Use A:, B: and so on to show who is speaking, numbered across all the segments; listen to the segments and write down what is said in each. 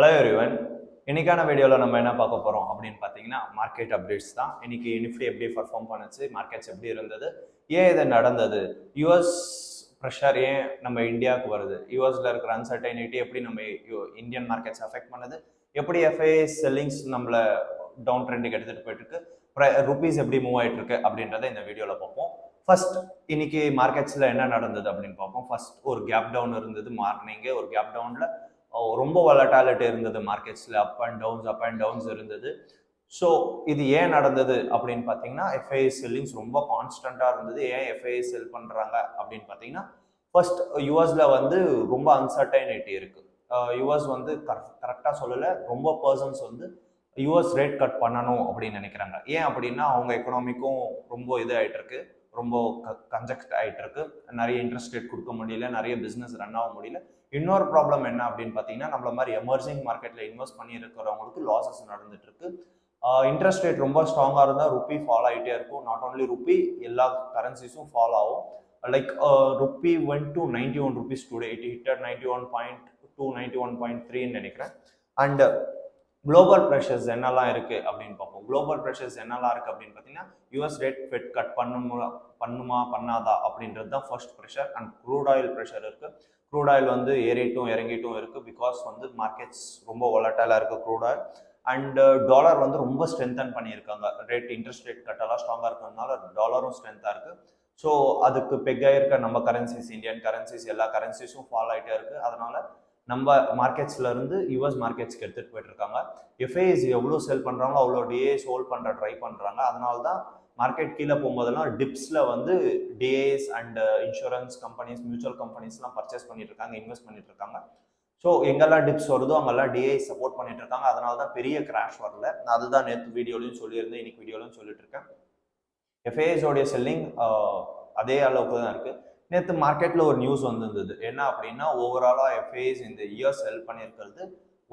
A: Hello everyone. இன்னைக்கான வீடியோவில் நம்ம என்ன பார்க்க போகிறோம் அப்படின்னு பார்த்தீங்கன்னா மார்க்கெட் அப்டேட்ஸ் தான். இன்னைக்கு நிஃப்டி எப்படி பர்ஃபார்ம் பண்ணுச்சு, மார்க்கெட்ஸ் எப்படி இருந்தது, ஏன் இது நடந்தது, யூஎஸ் ப்ரெஷர் ஏன் நம்ம இந்தியாவுக்கு வருது, யூஎஸ்ல இருக்கிற அன்சர்டைனிட்டி எப்படி நம்ம இந்தியன் மார்க்கெட்ஸ் அஃபெக்ட் பண்ணுது, எப்படி எஃப்ஐஎஸ் செல்லிங்ஸ் நம்மளை டவுன் ட்ரெண்டுக்கு எடுத்துகிட்டு போயிட்டு இருக்கு, ருபீஸ் எப்படி மூவ் ஆகிட்டு இருக்கு அப்படின்றத இந்த வீடியோவில் பார்ப்போம். ஃபர்ஸ்ட் இன்னைக்கு மார்க்கெட்ஸில் என்ன நடந்தது அப்படின்னு பார்ப்போம். ஃபர்ஸ்ட் ஒரு கேப் டவுன் இருந்தது மார்னிங்கே. ஒரு கேப் டவுனில் ரொம்ப வொலட்டாலிட்டி இருந்தது மார்க்கெட்ஸில். அப் அண்ட் டவுன்ஸ் இருந்தது. ஸோ இது ஏன் நடந்தது அப்படின்னு பார்த்தீங்கன்னா எஃப்ஐஎஸ் செல்லிங்ஸ் ரொம்ப கான்ஸ்டண்ட்டாக இருந்தது. ஏன் எஃப்ஐஎஸ் செல் பண்ணுறாங்க அப்படின்னு பார்த்தீங்கன்னா ஃபர்ஸ்ட் யூஎஸ்ல வந்து ரொம்ப அன்சர்டைனிட்டி இருக்குது. யூஎஸ் வந்து கரெக்டாக சொல்லலை, ரொம்ப பர்சன்ஸ் வந்து யூஎஸ் ரேட் கட் பண்ணணும் அப்படின்னு நினைக்கிறாங்க. ஏன் அப்படின்னா அவங்க எக்கனாமிக்கும் ரொம்ப இது ஆகிட்டு இருக்கு, ரொம்ப கன்ஜெக்ட் ஆகிட்டு இருக்கு. நிறைய இன்ட்ரெஸ்ட் ரேட் கொடுக்க முடியல, நிறைய பிஸ்னஸ் ரன் ஆக முடியல. இன்னொரு ப்ராப்ளம் என்ன அப்படின்னு பார்த்தீங்கன்னா நம்மள மாதிரி எமர்ஜிங் மார்க்கெட்டில் இன்வெஸ்ட் பண்ணி இருக்கிறவங்களுக்கு லாசஸ் நடந்துட்டு இருக்கு. இன்ட்ரெஸ்ட் ரேட் ரொம்ப ஸ்ட்ராங்காக இருந்தால் ருப்பி ஃபாலோ ஆகிட்டே இருக்கும். நாட் ஓன்லி ருப்பி, எல்லா கரன்சிஸும் ஃபாலோ ஆகும். Like rupee went to 91 rupees today. It hit at 91.2 91.3 நினைக்கிறேன். அண்ட் குளோபல் ப்ரெஷர்ஸ் என்னெல்லாம் இருக்கு அப்படின்னு பார்ப்போம். குளோபல் ப்ரெஷர்ஸ் என்னெல்லாம் இருக்கு அப்படின்னு பார்த்தீங்கன்னா யூஎஸ் ரேட் ஃபெட் கட் பண்ணுமா பண்ணாதா அப்படின்றது தான் first pressure. And crude oil pressure இருக்கு. க்ரூட் ஆயில் வந்து ஏறிட்டும் இறங்கிட்டும் இருக்கு. பிகாஸ் வந்து மார்க்கெட்ஸ் ரொம்ப வொலட்டைலா இருக்கு க்ரூட் ஆயில். அண்ட் டாலர் வந்து ரொம்ப ஸ்ட்ரென்தன் பண்ணியிருக்காங்க. இன்ட்ரெஸ்ட் ரேட் கட்டெல்லாம் ஸ்ட்ராங்காக இருக்கிறதுனால டாலரும் ஸ்ட்ரென்த்தாக இருக்கு. ஸோ அதுக்கு பெக்காக இருக்க நம்ம கரன்சிஸ், இந்தியன் கரன்சிஸ், எல்லா கரன்சிஸும் ஃபாலோ ஆகிட்டே இருக்கு. அதனால நம்ம மார்க்கெட்ஸ்ல இருந்து யூஎஸ் மார்க்கெட்ஸ்க்கு எடுத்துட்டு போயிட்டு இருக்காங்க. எஃப்ஐஎஸ் எவ்வளோ செல் பண்றாங்களோ அவ்வளோ டிஏஎஸ் ஹோல்ட் பண்ற ட்ரை பண்றாங்க. அதனால தான் மார்க்கெட் கீழே போகும்போதெல்லாம் டிப்ஸ்ல வந்து DAS and insurance companies, mutual கம்பெனிஸ்லாம் பர்ச்சேஸ் பண்ணிட்டு இருக்காங்க, இன்வெஸ்ட் பண்ணிட்டு இருக்காங்க. ஸோ எங்கெல்லாம் டிப்ஸ் வருதோ அங்கெல்லாம் டிஏஎஸ் சப்போர்ட் பண்ணிட்டு இருக்காங்க. அதனால தான் பெரிய கிராஷ் வரல. நான் அதுதான் நேற்று வீடியோலையும் சொல்லியிருந்தேன், இன்னைக்கு வீடியோலையும் சொல்லிட்டு இருக்கேன். எஃப்ஐஎஸ் உடைய செல்லிங் அதே அளவுக்கு தான் இருக்கு. நேற்று மார்க்கெட்டில் ஒரு நியூஸ் வந்திருந்தது. என்ன அப்படின்னா ஓவராலாக எஃப்ஐஎஸ் இந்த இயர் செல் பண்ணியிருக்கிறது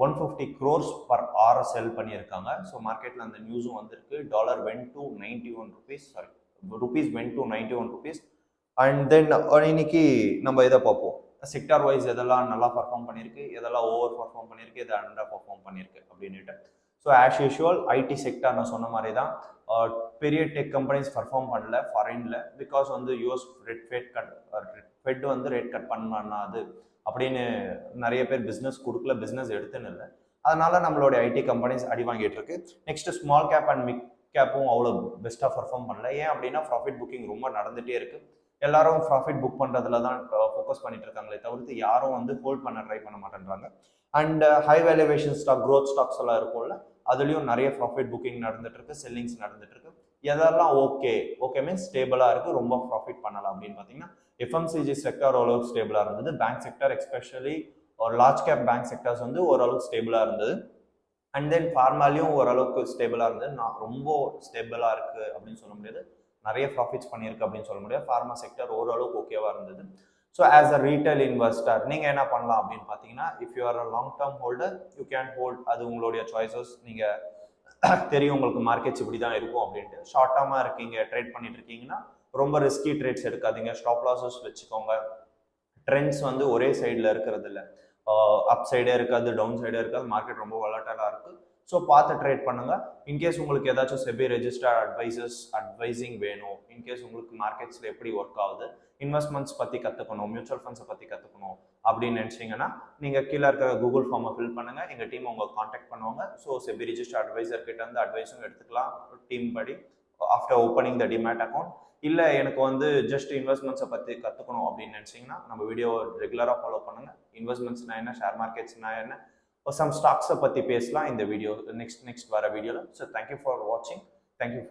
A: 150 crores per hour செல் பண்ணியிருக்காங்க. ஸோ மார்க்கெட்டில் அந்த நியூஸும் வந்திருக்கு. Dollar went to 91 rupees, sorry rupees went to 91 rupees. And then இன்னைக்கு நம்ம இதை பார்ப்போம். செக்டார் வைஸ் எதெல்லாம் நல்லா பர்ஃபார்ம் பண்ணியிருக்கு, எதெல்லாம் ஓவர் பர்ஃபார்ம் பண்ணியிருக்கு, எதை அண்டர் பர்ஃபார்ம் பண்ணியிருக்கு அப்படின்ட்டு. So as usual IT sector நான் சொன்ன மாதிரி தான் பெரிய டெக் கம்பெனிஸ் பர்ஃபார்ம் பண்ணல ஃபாரின்ல. பிகாஸ் வந்து யூஎஸ் ஃபெட் வந்து ரேட் கட் பண்ணாது அப்படின்னு நிறைய பேர் பிஸ்னஸ் கொடுக்கல, பிஸ்னஸ் எடுத்துன்னு இல்லை. அதனால நம்மளுடைய ஐடி கம்பெனிஸ் அடி வாங்கிட்டு இருக்கு. Next small cap and mid கேப்பும் அவ்வளோ பெஸ்ட்டாக பர்ஃபார்ம் பண்ணல. ஏன் அப்படின்னா ப்ராஃபிட் புக்கிங் ரொம்ப நடந்துகிட்டே இருக்கு. எல்லாரும் ப்ராஃபிட் புக் பண்ணுறதுல தான் ஃபோக்கஸ் பண்ணிட்டு இருக்காங்களே தவிர்த்து யாரும் வந்து ஹோல்ட் பண்ண ட்ரை பண்ண மாட்டேன்றாங்க. And high valuation stock, growth stocks எல்லாம் இருக்கும்ல, அதுலேயும் நிறைய ப்ராஃபிட் புக்கிங் நடந்துட்டு இருக்கு, செல்லிங்ஸ் நடந்துட்டு இருக்கு. எதெல்லாம் ஓகே மீன்ஸ் ஸ்டேபிளாக இருக்கு, ரொம்ப ப்ராஃபிட் பண்ணலாம் அப்படின்னு பார்த்தீங்கன்னா எஃப்எம்சிஜி செக்டர் ஓரளவுக்கு ஸ்டேபிளாக இருந்தது. பேங்க் செக்டர் எஸ்பெஷலி ஒரு லார்ஜ் கேப் பேங்க் செக்டர்ஸ் வந்து ஓரளவுக்கு ஸ்டேபிளாக இருந்தது. அண்ட் தென் ஃபார்மாலையும் ஓரளவுக்கு ஸ்டேபிளாக இருந்தது. நான் ரொம்ப ஸ்டேபிளாக இருக்கு அப்படின்னு சொல்ல முடியாது, நிறைய ப்ராஃபிட்ஸ் பண்ணியிருக்கு அப்படின்னு சொல்ல முடியாது. ஃபார்மா செக்டர் ஓரளவுக்கு ஓகேவா இருந்தது. So as a retail investor நீங்கள் என்ன பண்ணலாம் அப்படின்னு பார்த்தீங்கன்னா if you are a long term holder you can hold. அது உங்களுடைய சாய்ஸஸ். நீங்கள் தெரியும் உங்களுக்கு மார்க்கெட்ஸ் இப்படி தான் இருக்கும் அப்படின்ட்டு. ஷார்ட் டேர்மாக இருக்கீங்க, ட்ரேட் பண்ணிட்டு இருக்கீங்கன்னா ரொம்ப ரிஸ்கி ட்ரேட்ஸ் எடுக்காதீங்க, ஸ்டாப் லாஸஸ் வச்சுக்கோங்க. ட்ரெண்ட்ஸ் வந்து ஒரே சைடில் இருக்கிறது இல்லை, அப் சைடே இருக்காது, டவுன் சைடே இருக்காது. மார்க்கெட் ரொம்ப வொலட்டைலாக இருக்கு. ஸோ பார்த்து ட்ரேட் பண்ணுங்க. இன்கேஸ் உங்களுக்கு ஏதாச்சும் செபி ரெஜிஸ்டர்ட் அட்வைசிங் வேணும், இன்கேஸ் உங்களுக்கு மார்க்கெட்ஸில் எப்படி ஒர்க் ஆகுது, இன்வெஸ்ட்மெண்ட்ஸ் பற்றி கற்றுக்கணும், மியூச்சுவல் ஃபண்ட்ஸை பற்றி கற்றுக்கணும் அப்படின்னு நினச்சிங்கன்னா நீங்கள் கீழே இருக்கிற கூகுள் ஃபார்மை ஃபில் பண்ணுங்க. எங்கள் டீம் உங்களை காண்டாக்ட் பண்ணுவாங்க. ஸோ செபி ரெஜிஸ்டர்ட் அட்வைசர் கிட்ட இருந்து அட்வைஸும் எடுத்துக்கலாம் டீம் படி after opening the demat account. இல்லை எனக்கு வந்து ஜஸ்ட் இன்வெஸ்ட்மெண்ட்ஸை பற்றி கற்றுக்கணும் அப்படின்னு நினச்சிங்கன்னா நம்ம வீடியோ ரெகுலராக ஃபாலோ பண்ணுங்கள். இன்வெஸ்ட்மெண்ட்ஸ்னா என்ன, ஷேர் மார்க்கெட்ஸ்னா என்ன, சம் ஸ்டாக்ஸை பற்றி பேசலாம் இந்த வீடியோ நெக்ஸ்ட் வர வீடியோவில். ஸோ தேங்க்யூ ஃபார் வாட்சிங். தேங்க்யூ.